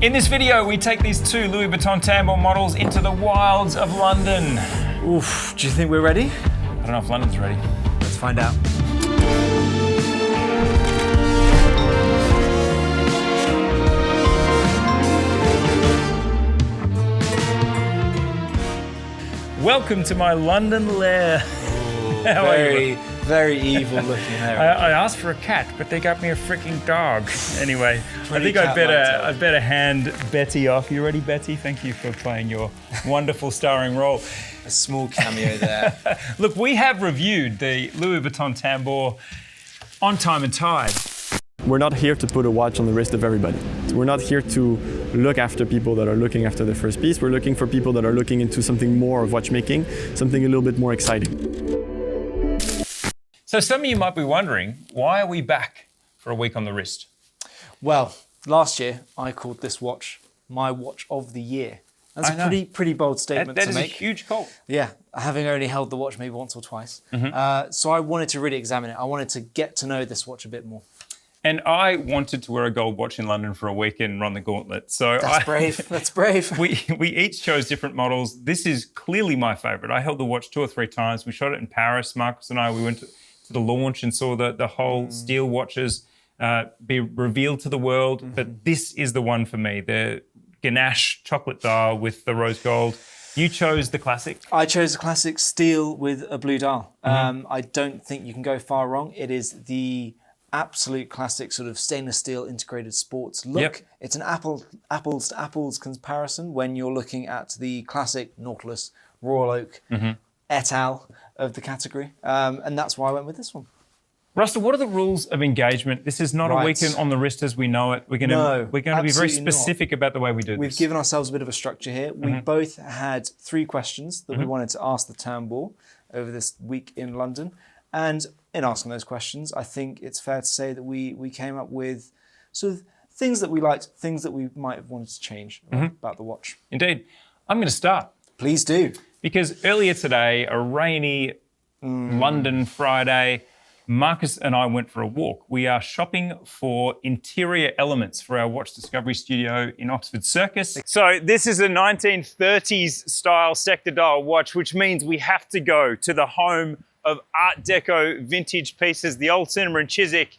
In this video, we take these two Louis Vuitton Tambour models into the wilds of London. Oof, do you think we're ready? I don't know if London's ready. Let's find out. Welcome to my London lair. How are you? Very evil looking hair. I asked for a cat, but they got me a freaking dog. Anyway, I think I'd better hand Betty off. You ready, Betty? Thank you for playing your wonderful starring role. A small cameo there. Look, we have reviewed the Louis Vuitton Tambour on Time+Tide. We're not here to put a watch on the wrist of everybody. We're not here to look after people that are looking after their first piece. We're looking for people that are looking into something more of watchmaking, something a little bit more exciting. So some of you might be wondering, why are we back for a week on the wrist? Well, last year I called this watch my watch of the year. That's a pretty bold statement to make. That is a huge call. Yeah, having only held the watch maybe once or twice. So I wanted to really examine it. I wanted to get to know this watch a bit more. And I wanted to wear a gold watch in London for a week and run the gauntlet. So That's brave. That's brave. We each chose different models. This is clearly my favorite. I held the watch 2 or 3 times. We shot it in Paris. Marcus and I, we went to the launch and saw the whole steel watches be revealed to the world. But this is the one for me, the ganache chocolate dial with the rose gold. You chose the classic. I chose the classic steel with a blue dial. I don't think you can go far wrong. It is the absolute classic sort of stainless steel integrated sports look. Yep. It's an apples to apples comparison when you're looking at the classic Nautilus, Royal Oak, et al. Of the category. And that's why I went with this one. Russell, what are the rules of engagement? This is not a weekend on the wrist as we know it. We're going to be very specific about the way we do this. We've given ourselves a bit of a structure here. We both had 3 questions that we wanted to ask the Tambour over this week in London. And in asking those questions, I think it's fair to say that we came up with sort of things that we liked, things that we might have wanted to change about the watch. Indeed. I'm going to start. Please do. Because earlier today, a rainy London Friday, Marcus and I went for a walk. We are shopping for interior elements for our watch discovery studio in Oxford Circus. So this is a 1930s style sector dial watch, which means we have to go to the home of Art Deco vintage pieces, the old cinema in Chiswick.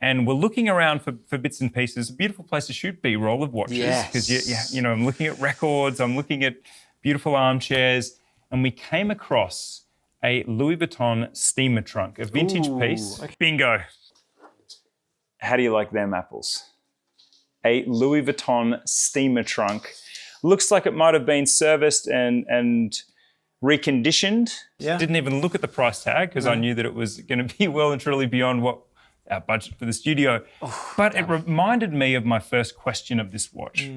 And we're looking around for bits and pieces. A beautiful place to shoot B-roll of watches. Because you know, I'm looking at records, I'm looking at beautiful armchairs, and we came across a Louis Vuitton steamer trunk, a vintage piece. Bingo. How do you like them apples? A Louis Vuitton steamer trunk. Looks like it might have been serviced and reconditioned. Yeah. Didn't even look at the price tag because I knew that it was going to be well and truly beyond what our budget for the studio. But it reminded me of my first question of this watch.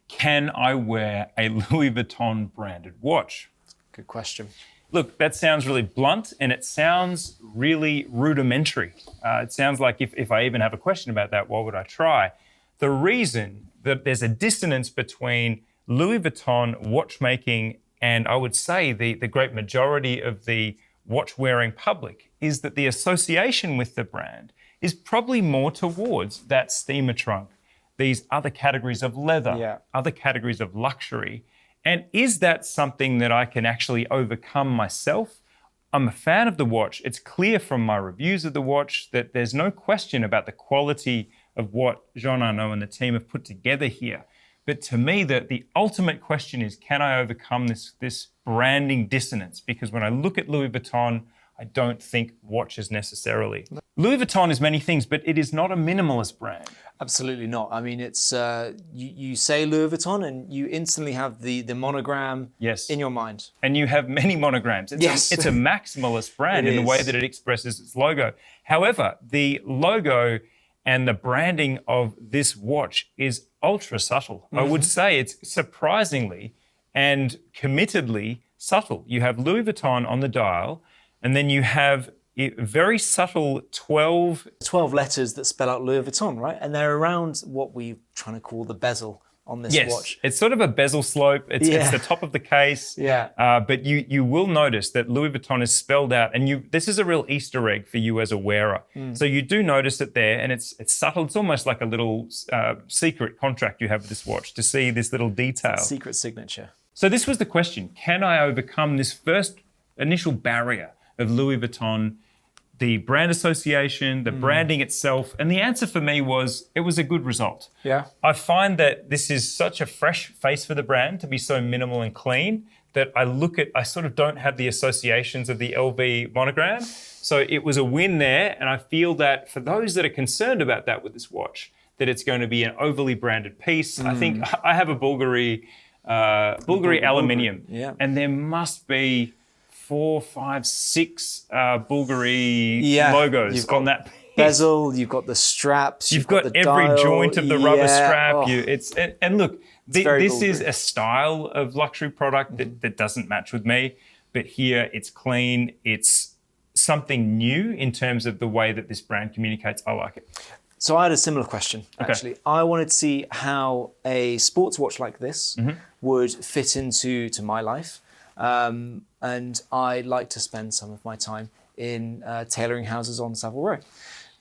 Can I wear a Louis Vuitton branded watch? Good question. Look, that sounds really blunt and it sounds really rudimentary. It sounds like if I even have a question about that, what would I try? The reason that there's a dissonance between Louis Vuitton watchmaking and I would say the great majority of the watch-wearing public is that the association with the brand is probably more towards that steamer trunk, these other categories of leather, other categories of luxury. And is that something that I can actually overcome myself? I'm a fan of the watch. It's clear from my reviews of the watch that there's no question about the quality of what Jean Arnaud and the team have put together here. But to me, the ultimate question is, can I overcome this branding dissonance? Because when I look at Louis Vuitton, I don't think watches necessarily. Louis Vuitton is many things, but it is not a minimalist brand. Absolutely not. I mean, it's you say Louis Vuitton and you instantly have the monogram in your mind. And you have many monograms. It's a maximalist brand in the way that it expresses its logo. However, the logo and the branding of this watch is ultra subtle. I would say it's surprisingly and committedly subtle. You have Louis Vuitton on the dial, and then you have very subtle 12 letters that spell out Louis Vuitton, right? And they're around what we're trying to call the bezel on this Yes, watch. it's sort of a bezel slope. It's the top of the case. Yeah. But you will notice that Louis Vuitton is spelled out, and this is a real Easter egg for you as a wearer. So you do notice it there, and it's subtle. It's almost like a little secret contract you have with this watch to see this little detail. Secret signature. So this was the question: can I overcome this first initial barrier of Louis Vuitton, the brand association, the branding itself? And the answer for me was, it was a good result. Yeah. I find that this is such a fresh face for the brand to be so minimal and clean that I sort of don't have the associations of the LV monogram. So it was a win there. And I feel that for those that are concerned about that with this watch, that it's going to be an overly branded piece. I think I have a Bulgari aluminium. Yeah. And there must be 4, 5, 6 Bulgari logos you've got on that piece. Bezel, you've got the straps, You've got the every dial. joint of the rubber strap. Oh. And look, very this is Bulgari. a style of luxury product that doesn't match with me. But here it's clean. It's something new in terms of the way that this brand communicates. I like it. So I had a similar question, actually. I wanted to see how a sports watch like this would fit into my life. And I like to spend some of my time in tailoring houses on Savile Row.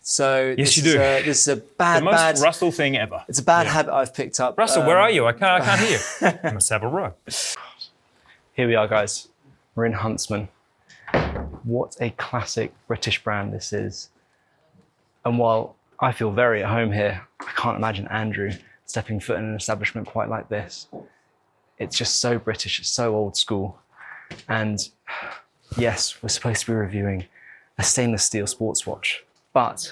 So Yes, you do. This is a bad, The most Russell thing ever. It's a bad habit I've picked up. Russell, where are you? I can't hear you. I'm a Savile Row. Here we are, guys. We're in Huntsman. What a classic British brand this is. And while I feel very at home here, I can't imagine Andrew stepping foot in an establishment quite like this. It's just so British, it's so old school. And yes, we're supposed to be reviewing a stainless steel sports watch, but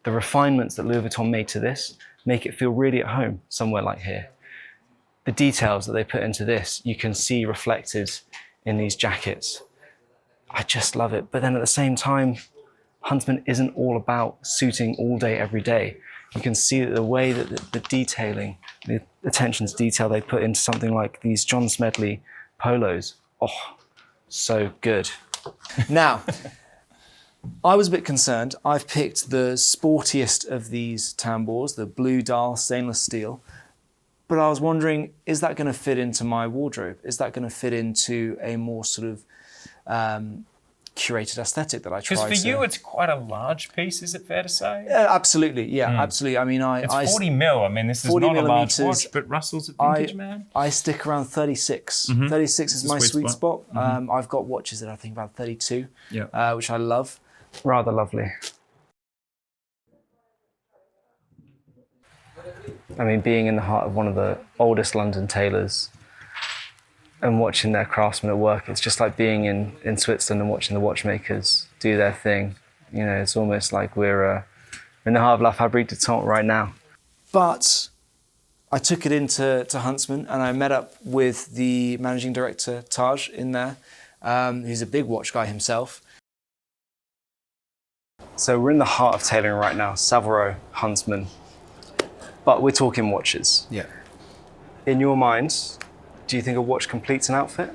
the refinements that Louis Vuitton made to this make it feel really at home somewhere like here. The details that they put into this, you can see reflected in these jackets. I just love it. But then at the same time, Huntsman isn't all about suiting all day, every day. You can see that the way that the detailing, the attention to detail they put into something like these John Smedley polos. Oh, so good. Now, I was a bit concerned. I've picked the sportiest of these tambours, the blue dial stainless steel. But I was wondering, is that going to fit into my wardrobe? Is that going to fit into a more sort of curated aesthetic that I try to... Because for you, it's quite a large piece, is it fair to say? Absolutely, yeah, absolutely. I mean, It's 40 mil. I mean, this is 40 not a large millimeters. watch, but Russell's a vintage man. I stick around 36. 36 is my sweet spot. I've got watches that I think about 32, which I love. Rather lovely. I mean, being in the heart of one of the oldest London tailors and watching their craftsmen at work, it's just like being in Switzerland and watching the watchmakers do their thing. You know, it's almost like we're in the heart of La Fabrique de Temps right now. But I took it into Huntsman and I met up with the managing director, Taj, in there. He's a big watch guy himself. So we're in the heart of tailoring right now, Savile Row, Huntsman. But we're talking watches. Yeah. In your mind, do you think a watch completes an outfit?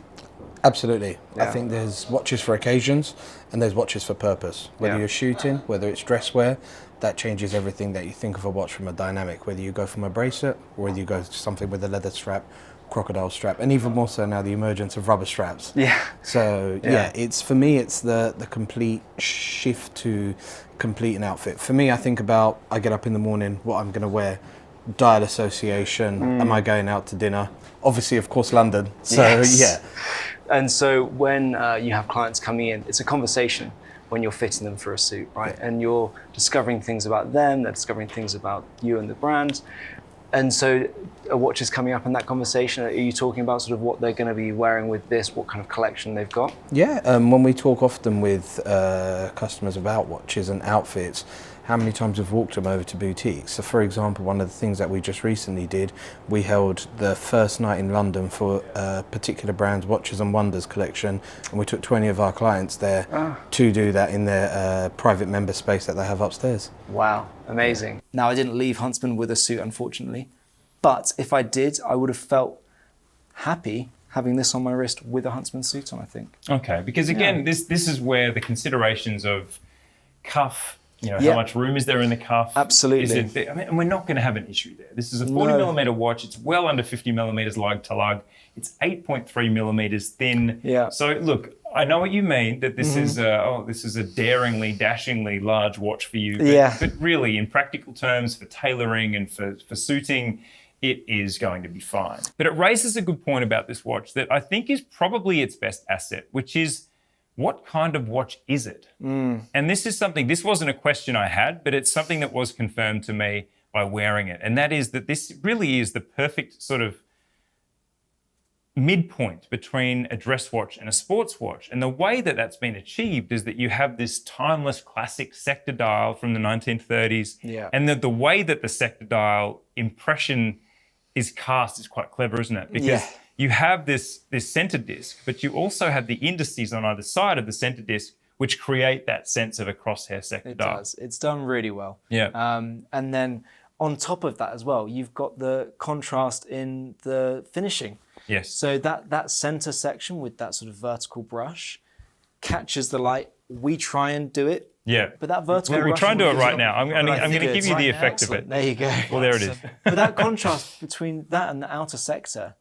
Absolutely. Yeah. I think there's watches for occasions and there's watches for purpose. Whether you're shooting, whether it's dress wear, that changes everything that you think of a watch from a dynamic. Whether you go from a bracelet or whether you go to something with a leather strap, crocodile strap, and even more so now the emergence of rubber straps. Yeah. So it's for me, it's the complete shift to complete an outfit. For me, I think about, I get up in the morning, what I'm going to wear, dial association, am I going out to dinner? Obviously, of course, London. So Yes. And so when you have clients coming in, it's a conversation when you're fitting them for a suit, right? And you're discovering things about them, they're discovering things about you and the brand. And so a watch is coming up in that conversation. Are you talking about sort of what they're going to be wearing with this, what kind of collection they've got? Yeah, when we talk often with customers about watches and outfits, how many times we've walked them over to boutiques. So for example, one of the things that we just recently did, we held the first night in London for a particular brand's Watches and Wonders collection, and we took 20 of our clients there to do that in their private member space that they have upstairs. Wow, amazing. Now, I didn't leave Huntsman with a suit, unfortunately. But if I did, I would have felt happy having this on my wrist with a Huntsman suit on, I think. Okay, because again, this is where the considerations of cuff You know, Yeah. how much room is there in the cuff? Absolutely. Is it, I mean, and we're not going to have an issue there. This is a 40 millimeter watch. It's well under 50 millimeters lug to lug. It's 8.3 millimeters thin. Yeah. So look, I know what you mean, that this is a daringly, dashingly large watch for you. But, Yeah. but really, in practical terms, for tailoring and for suiting, it is going to be fine. But it raises a good point about this watch that I think is probably its best asset, which is, what kind of watch is it? And this wasn't a question I had, but it's something that was confirmed to me by wearing it. And that is that this really is the perfect sort of midpoint between a dress watch and a sports watch. And the way that that's been achieved is that you have this timeless classic sector dial from the 1930s. Yeah. And the way that the sector dial impression is cast is quite clever, isn't it? Because you have this center disc, but you also have the indices on either side of the center disc, which create that sense of a crosshair sector dial. It does. It's done really well. Yeah. And then on top of that as well, you've got the contrast in the finishing. Yes. So that center section with that sort of vertical brush catches the light. We try and do it. Yeah. But that vertical We'll brush try and do it is right not- now. I'm but I going to figure give it's you the right. effect of Excellent. it. There you go. Well, there it is. But that contrast between that and the outer sector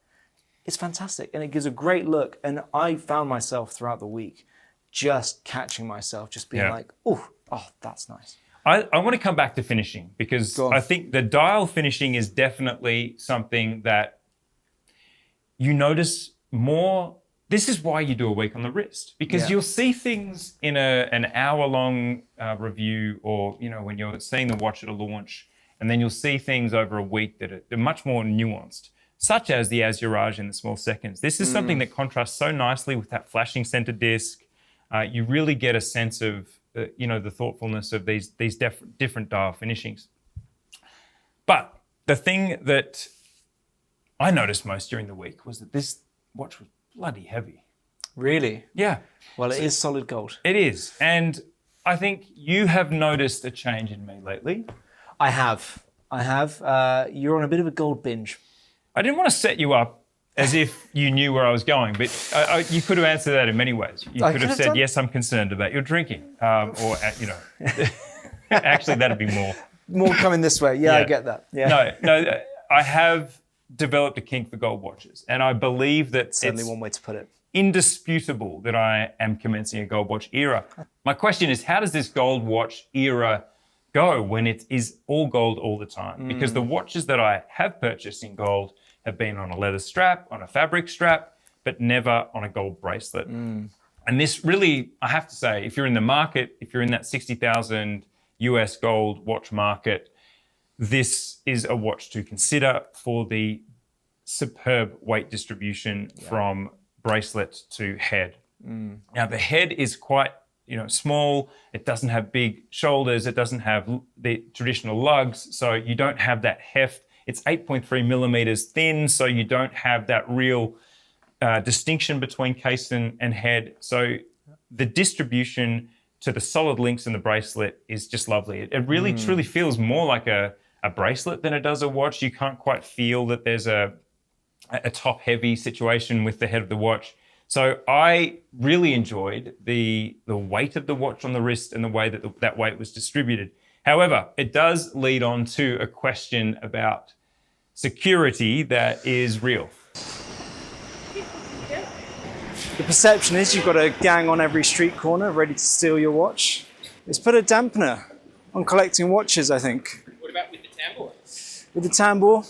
is fantastic, and it gives a great look. And I found myself throughout the week just catching myself, just being like, oh, that's nice. I want to come back to finishing, because Go on. I think the dial finishing is definitely something that you notice more. This is why you do a week on the wrist, because you'll see things in an hour-long review, or when you're seeing the watch at a launch, and then you'll see things over a week that are much more nuanced, such as the azurage in the small seconds. This is something that contrasts so nicely with that flashing center disc. You really get a sense of the thoughtfulness of these different dial finishings. But the thing that I noticed most during the week was that this watch was bloody heavy. Really? Yeah. Well, it is solid gold. It is. And I think you have noticed a change in me lately. I have. You're on a bit of a gold binge. I didn't want to set you up as if you knew where I was going, but you could have answered that in many ways. You could have said, yes, I'm concerned about your drinking. Actually, that'd be more. More coming this way. Yeah, I get that. Yeah. No, I have developed a kink for gold watches, and I believe that Certainly it's one way to put it. indisputable that I am commencing a gold watch era. My question is, how does this gold watch era go when it is all gold all the time? Because the watches that I have purchased in gold have been on a leather strap, on a fabric strap, but never on a gold bracelet. And this really, I have to say, if you're in the market, if you're in that 60,000 US gold watch market, this is a watch to consider for the superb weight distribution from bracelet to head. Now the head is quite small. It doesn't have big shoulders. It doesn't have the traditional lugs, so you don't have that heft. It's 8.3 millimeters thin, so you don't have that real distinction between case and head. So the distribution to the solid links in the bracelet is just lovely. It really truly feels more like a bracelet than it does a watch. You can't quite feel that there's a top-heavy situation with the head of the watch. So I really enjoyed the weight of the watch on the wrist and the way that that weight was distributed. However, it does lead on to a question about security that is real. The perception is you've got a gang on every street corner ready to steal your watch. It's put a dampener on collecting watches, I think. What about with the tambour? With the tambour,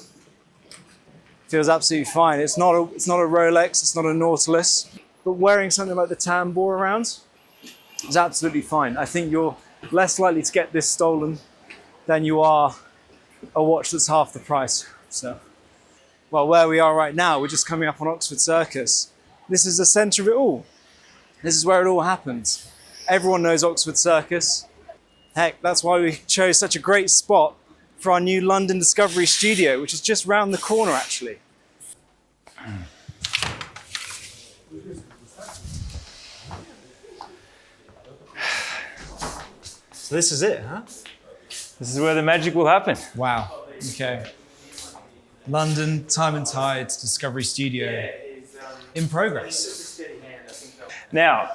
feels absolutely fine. It's not a Rolex, it's not a Nautilus, but wearing something like the tambour around is absolutely fine. I think you're less likely to get this stolen than you are a watch that's half the price. So, well, where we are right now, we're just coming up on Oxford Circus. This is the centre of it all. This is where it all happens. Everyone knows Oxford Circus. Heck, that's why we chose such a great spot for our new London Discovery studio, which is just round the corner, actually. So this is it, huh? This is where the magic will happen. Wow. Okay. London Time+Tide Discovery Studio in progress. Now,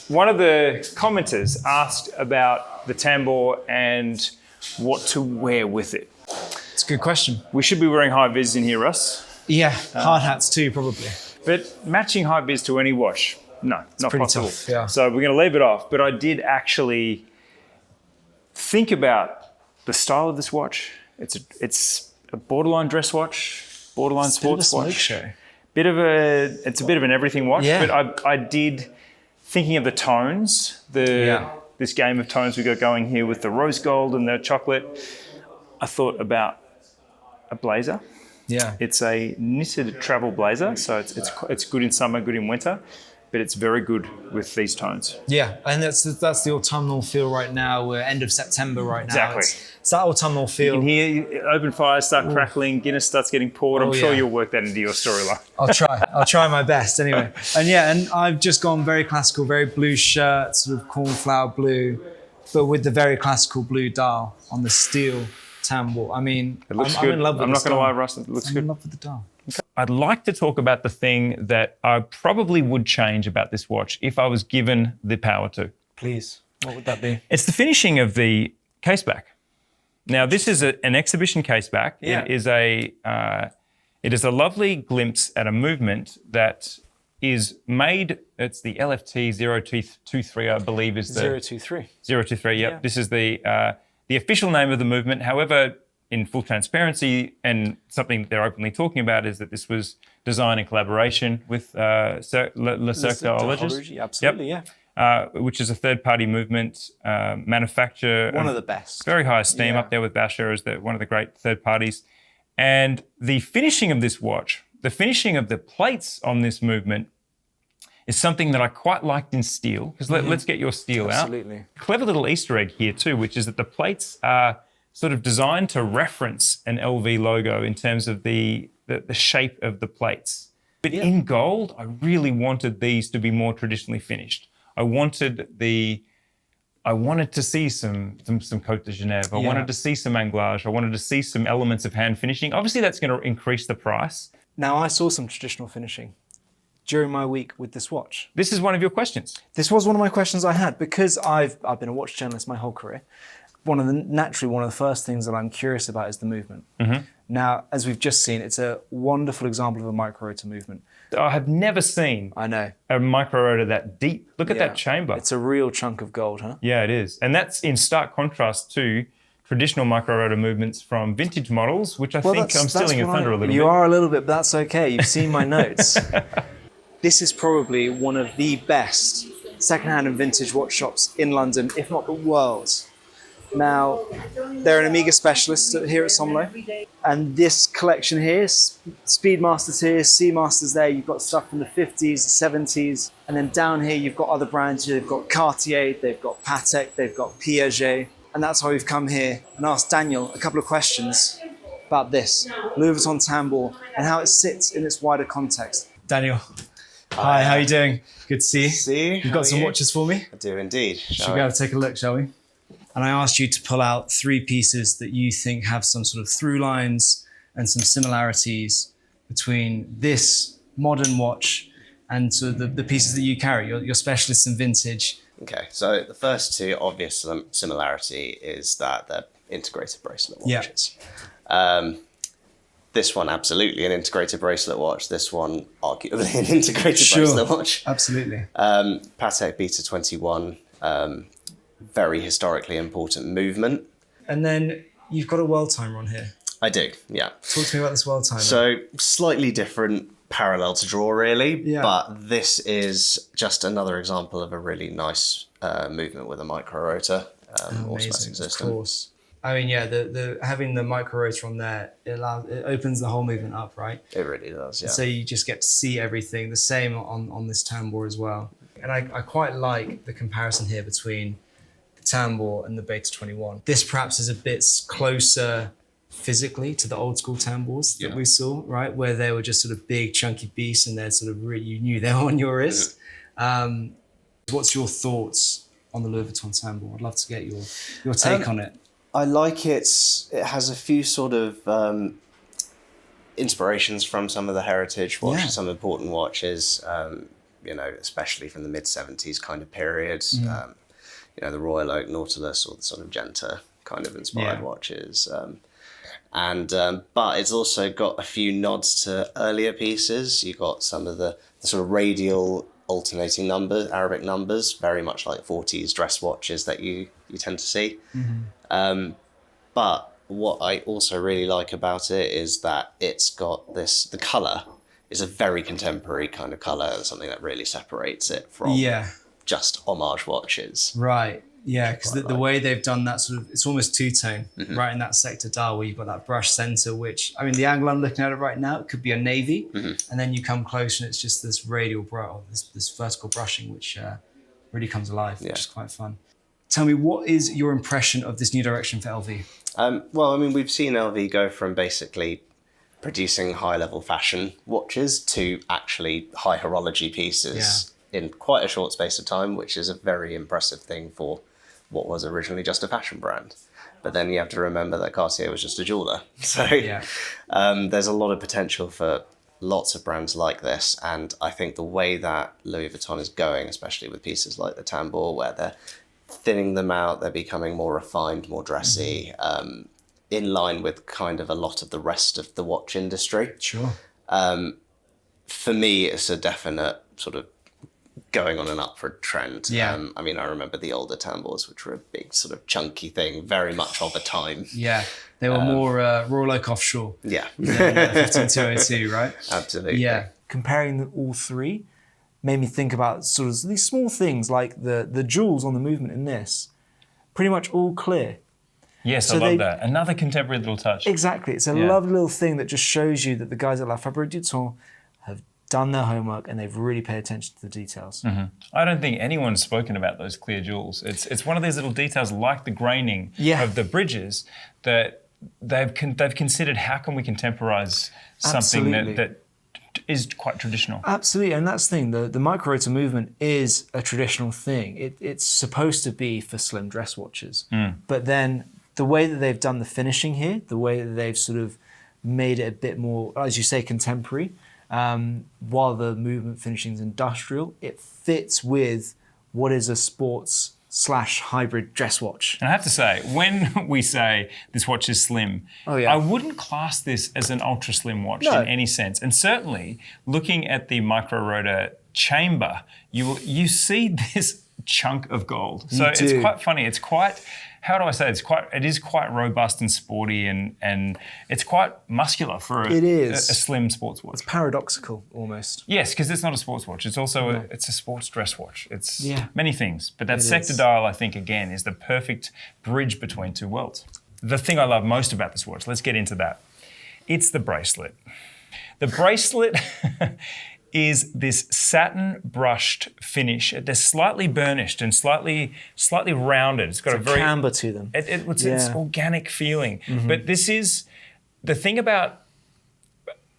one of the commenters asked about the tambour and what to wear with it. It's a good question. We should be wearing high vis in here, Russ. Yeah, hard hats too, probably. But matching high vis to any watch, no, not pretty possible. tough, yeah. So we're going to leave it off. But I did actually think about the style of this watch. It's a borderline dress watch, borderline sports watch. Show. It's a bit of an everything watch. Yeah. But I did, thinking of the tones, this game of tones we got going here with the rose gold and the chocolate, I thought about a blazer. Yeah. It's a knitted travel blazer, so it's good in summer, good in winter, but it's very good with these tones. Yeah, and that's the autumnal feel right now. We're end of September right now. Exactly. It's that autumnal feel. You can hear open fires start crackling, Guinness starts getting poured. I'm sure you'll work that into your storyline. I'll try my best anyway. And I've just gone very classical, very blue shirt, sort of cornflower blue, but with the very classical blue dial on the steel tambour. I mean, It looks I'm good. in love with I'm the not going to dial. lie, Russ, it looks I'm good. in love with the dial. I'd like to talk about the thing that I probably would change about this watch if I was given the power to. Please, what would that be? It's the finishing of the caseback. Now, this is an exhibition caseback. Yeah. It is a lovely glimpse at a movement that is made. It's the LFT 023, I believe, is the 023. 023. Yep. Yeah. This is the official name of the movement. However, in full transparency, and something they're openly talking about, is that this was designed in collaboration with Le Cercle d'Horloge. Absolutely, Yep. yeah. Which is a third-party movement, manufacturer. One of the best. Very high esteem, up there with Basher as one of the great third parties. And the finishing of this watch, the finishing of the plates on this movement, is something that I quite liked in steel. Because let's get your steel out. Absolutely. Clever little Easter egg here too, which is that the plates are sort of designed to reference an LV logo in terms of the shape of the plates. But in gold, I really wanted these to be more traditionally finished. I wanted to see some Côte de Genève. I wanted to see some anglage. I wanted to see some elements of hand finishing. Obviously, that's going to increase the price. Now, I saw some traditional finishing during my week with this watch. This is one of your questions. This was one of my questions I had because I've been a watch journalist my whole career. Naturally, one of the first things that I'm curious about is the movement. Mm-hmm. Now, as we've just seen, it's a wonderful example of a micro rotor movement. I have never seen I know. a micro rotor that deep. Look at that chamber. It's a real chunk of gold, huh? Yeah, it is. And that's in stark contrast to traditional micro rotor movements from vintage models, which I think I'm stealing your thunder a little bit. You are a little bit, but that's okay. You've seen my notes. This is probably one of the best secondhand and vintage watch shops in London, if not the world. Now, they're an Amiga specialist here at Somlo, and this collection here, Speedmasters here, Seamasters there, you've got stuff from the 50s, 70s, and then down here you've got other brands. They've got Cartier, they've got Patek, they've got Piaget, and that's why we've come here and asked Daniel a couple of questions about this, Louis Vuitton Tambour, and how it sits in its wider context. Daniel, hi, how are you doing? Good to see you. See you. You've got some watches for me? I do indeed. Should we go take a look, shall we? And I asked you to pull out 3 pieces that you think have some sort of through lines and some similarities between this modern watch and sort of the pieces that you carry, your specialists in vintage. Okay, so the first two obvious similarity is that they're integrated bracelet watches. Yeah. This one, absolutely an integrated bracelet watch. This one, arguably an integrated bracelet watch. Absolutely. Patek Beta 21, very historically important movement. And then you've got a world timer on here. I do, yeah. Talk to me about this world timer. So slightly different parallel to draw, really, Yeah. but this is just another example of a really nice movement with a micro rotor automatic Amazing, system. of course. I mean, yeah, the having the micro rotor on there, it opens the whole movement up, right? It really does, yeah. So you just get to see everything. The same on this tambour as well. And I quite like the comparison here between the tambour and the Beta 21. This perhaps is a bit closer physically to the old school tambours that we saw, right? Where they were just sort of big, chunky beasts and they're sort of really, you knew they were on your wrist. What's your thoughts on the Louis Vuitton Tambour? I'd love to get your take on it. I like it. It has a few sort of inspirations from some of the heritage watches, some important watches, especially from the mid-70s kind of period. the Royal Oak Nautilus or the sort of Genta kind of inspired watches. But it's also got a few nods to earlier pieces. You've got some of the sort of radial alternating numbers, Arabic numbers, very much like 40s dress watches that you tend to see. But what I also really like about it is that it's got the colour is a very contemporary kind of colour, something that really separates it from just homage watches. Right. Yeah, because the way they've done that sort of, it's almost two-tone, right in that sector dial where you've got that brush center, which, I mean, the angle I'm looking at it right now, it could be a navy, and then you come close and it's just this radial brush, this vertical brushing, which really comes alive, which is quite fun. Tell me, what is your impression of this new direction for LV? Well, I mean, we've seen LV go from basically producing high-level fashion watches to actually high horology pieces in quite a short space of time, which is a very impressive thing for what was originally just a fashion brand. But then you have to remember that Cartier was just a jeweler. So there's a lot of potential for lots of brands like this. And I think the way that Louis Vuitton is going, especially with pieces like the Tambour, where they're thinning them out, they're becoming more refined, more dressy, in line with kind of a lot of the rest of the watch industry. Sure. For me, it's a definite sort of going on an upward trend. I mean, I remember the older Tambours, which were a big sort of chunky thing, very much of a time. Yeah, they were more Royal Oak offshore. Yeah. 15202, right? Absolutely. Yeah. Comparing all three made me think about sort of these small things like the jewels on the movement in this, pretty much all clear. Yes, I love that. Another contemporary little touch. Exactly. It's a lovely little thing that just shows you that the guys at La Fabrique du Temps have done their homework and they've really paid attention to the details. I don't think anyone's spoken about those clear jewels. It's one of these little details like the graining of the bridges that they've considered how can we contemporize something that is quite traditional. Absolutely, and that's the thing, the micro rotor movement is a traditional thing. It's supposed to be for slim dress watches. But then the way that they've done the finishing here, the way that they've sort of made it a bit more, as you say, contemporary, while the movement finishing is industrial, it fits with what is a sports/hybrid dress watch. And I have to say, when we say this watch is slim, I wouldn't class this as an ultra slim watch in any sense. And certainly, looking at the micro rotor chamber, you see this chunk of gold. So it's quite funny. It's quite, how do I say it? It is quite robust and sporty and it's quite muscular for a slim sports watch. It's paradoxical almost. Yes, because it's not a sports watch. It's also it's a sports dress watch. It's many things. But that sector dial, I think, again, is the perfect bridge between two worlds. The thing I love most about this watch, let's get into that. It's the bracelet. The bracelet is this satin brushed finish. They're slightly burnished and slightly rounded. It's got a very camber to them. It's organic feeling. But this is the thing about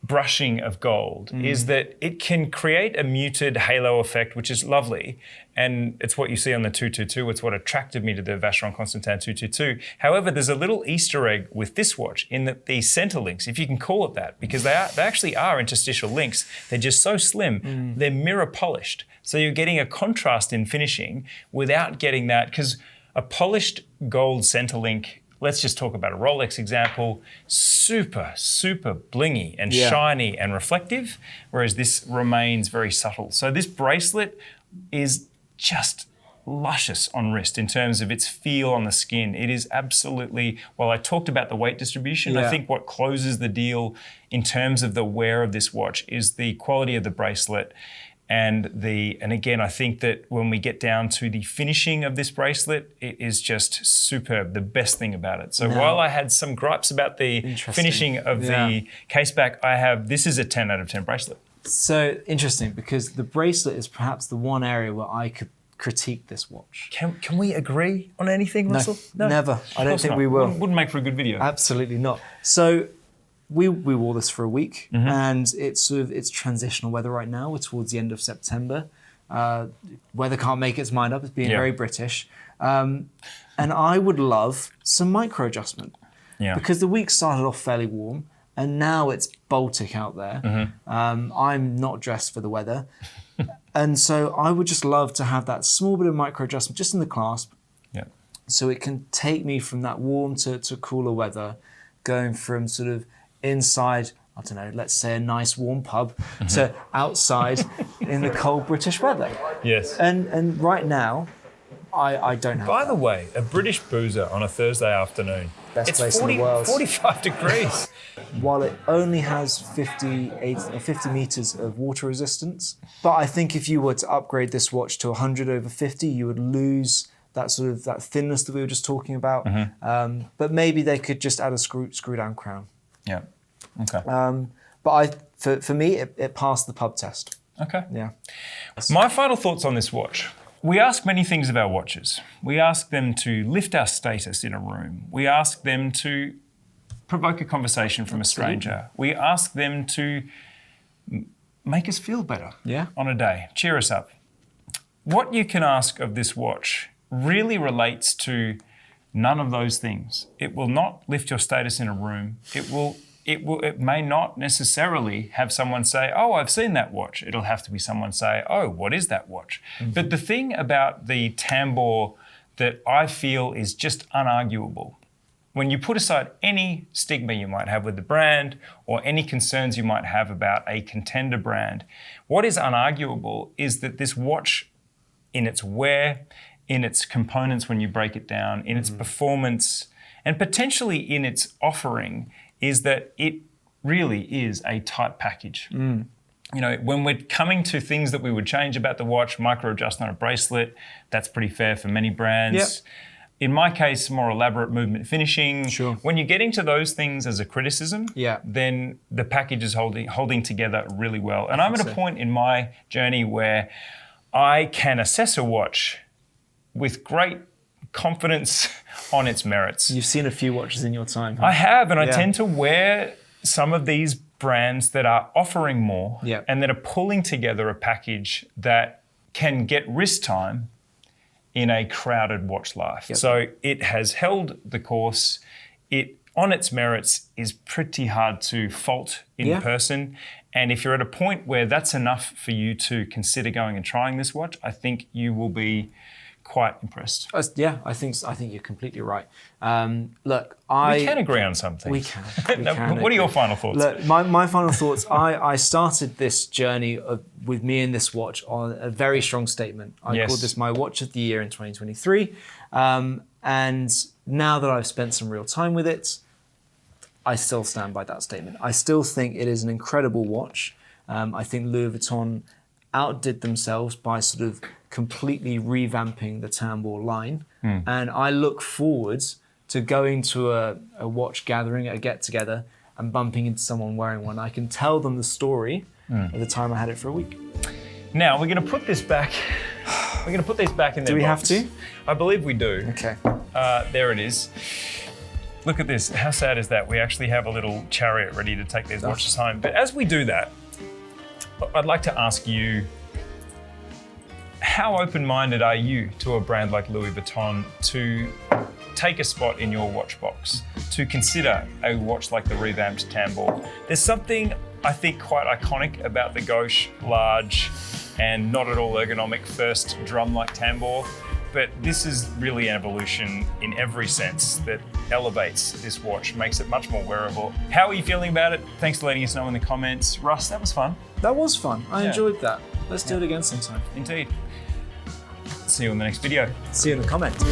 brushing of gold is that it can create a muted halo effect, which is lovely. And it's what you see on the 222. It's what attracted me to the Vacheron Constantin 222. However, there's a little Easter egg with this watch in that the center links, if you can call it that, because they actually are interstitial links. They're just so slim. They're mirror polished. So you're getting a contrast in finishing without getting that, because a polished gold center link, let's just talk about a Rolex example, super, super blingy and shiny and reflective, whereas this remains very subtle. So this bracelet is just luscious on wrist in terms of its feel on the skin. It is absolutely, while I talked about the weight distribution, I think what closes the deal in terms of the wear of this watch is the quality of the bracelet. And again, I think that when we get down to the finishing of this bracelet, it is just superb, the best thing about it. So while I had some gripes about the finishing of the case back, this is a 10 out of 10 bracelet. So interesting, because the bracelet is perhaps the one area where I could critique this watch. Can we agree on anything, Russell? No, never. I don't think we will. Wouldn't make for a good video. Absolutely not. So we wore this for a week, and it's transitional weather right now. We're towards the end of September. Weather can't make its mind up. It's being very British. And I would love some micro adjustment. Because the week started off fairly warm, and now it's Baltic out there. I'm not dressed for the weather. And so I would just love to have that small bit of micro adjustment just in the clasp, Yeah. So it can take me from that warm to cooler weather, going from sort of inside, I don't know, let's say a nice warm pub, to outside in the cold British weather. Yes. And right now, I don't have By that. the way, a British boozer on a Thursday afternoon, Best it's place in the world. 45 degrees. While it only has 50 meters of water resistance. But I think if you were to upgrade this watch to 100/50, you would lose that sort of that thinness that we were just talking about. But maybe they could just add a screw down crown. Yeah. Okay. But for me, it passed the pub test. Okay. Yeah. My final thoughts on this watch. We ask many things of our watches. We ask them to lift our status in a room. We ask them to provoke a conversation from a stranger. We ask them to make us feel better on a day, cheer us up. What you can ask of this watch really relates to none of those things. It will not lift your status in a room. It may not necessarily have someone say, oh, I've seen that watch. It'll have to be someone say, oh, what is that watch? But the thing about the Tambour that I feel is just unarguable, when you put aside any stigma you might have with the brand or any concerns you might have about a contender brand, what is unarguable is that this watch, in its wear, in its components when you break it down, in its performance, and potentially in its offering, is that it really is a tight package. You know, when we're coming to things that we would change about the watch, micro adjust on a bracelet, that's pretty fair for many brands. Yep. In my case, more elaborate movement finishing. Sure. When you're getting to those things as a criticism, then the package is holding together really well. And I'm at a point in my journey where I can assess a watch with great confidence on its merits. You've seen a few watches in your time. Huh? I have, and I tend to wear some of these brands that are offering more and that are pulling together a package that can get wrist time in a crowded watch life. So it has held the course. It, on its merits, is pretty hard to fault in person. And if you're at a point where that's enough for you to consider going and trying this watch, I think you will be quite impressed. I think you're completely right. Look, we can agree on something. We can. What are your final thoughts? Look, my final thoughts. I started this journey with me and this watch on a very strong statement. I called this my watch of the year in 2023. And now that I've spent some real time with it, I still stand by that statement. I still think it is an incredible watch. I think Louis Vuitton outdid themselves by sort of completely revamping the Tambour line. And I look forward to going to a watch gathering, a get-together, and bumping into someone wearing one. I can tell them the story of the time I had it for a week. Now, we're going to put this back. We're going to put these back in their Do we box. have to? I believe we do. Okay. There it is. Look at this. How sad is that? We actually have a little chariot ready to take these watches home. But as we do that, I'd like to ask you, how open-minded are you to a brand like Louis Vuitton to take a spot in your watch box, to consider a watch like the revamped Tambour? There's something, I think, quite iconic about the gauche, large, and not at all ergonomic first drum-like Tambour, but this is really an evolution in every sense that elevates this watch, makes it much more wearable. How are you feeling about it? Thanks for letting us know in the comments. Russ, that was fun. That was fun. I enjoyed that. Let's do it again sometime. Indeed. See you in the next video. See you in the comments.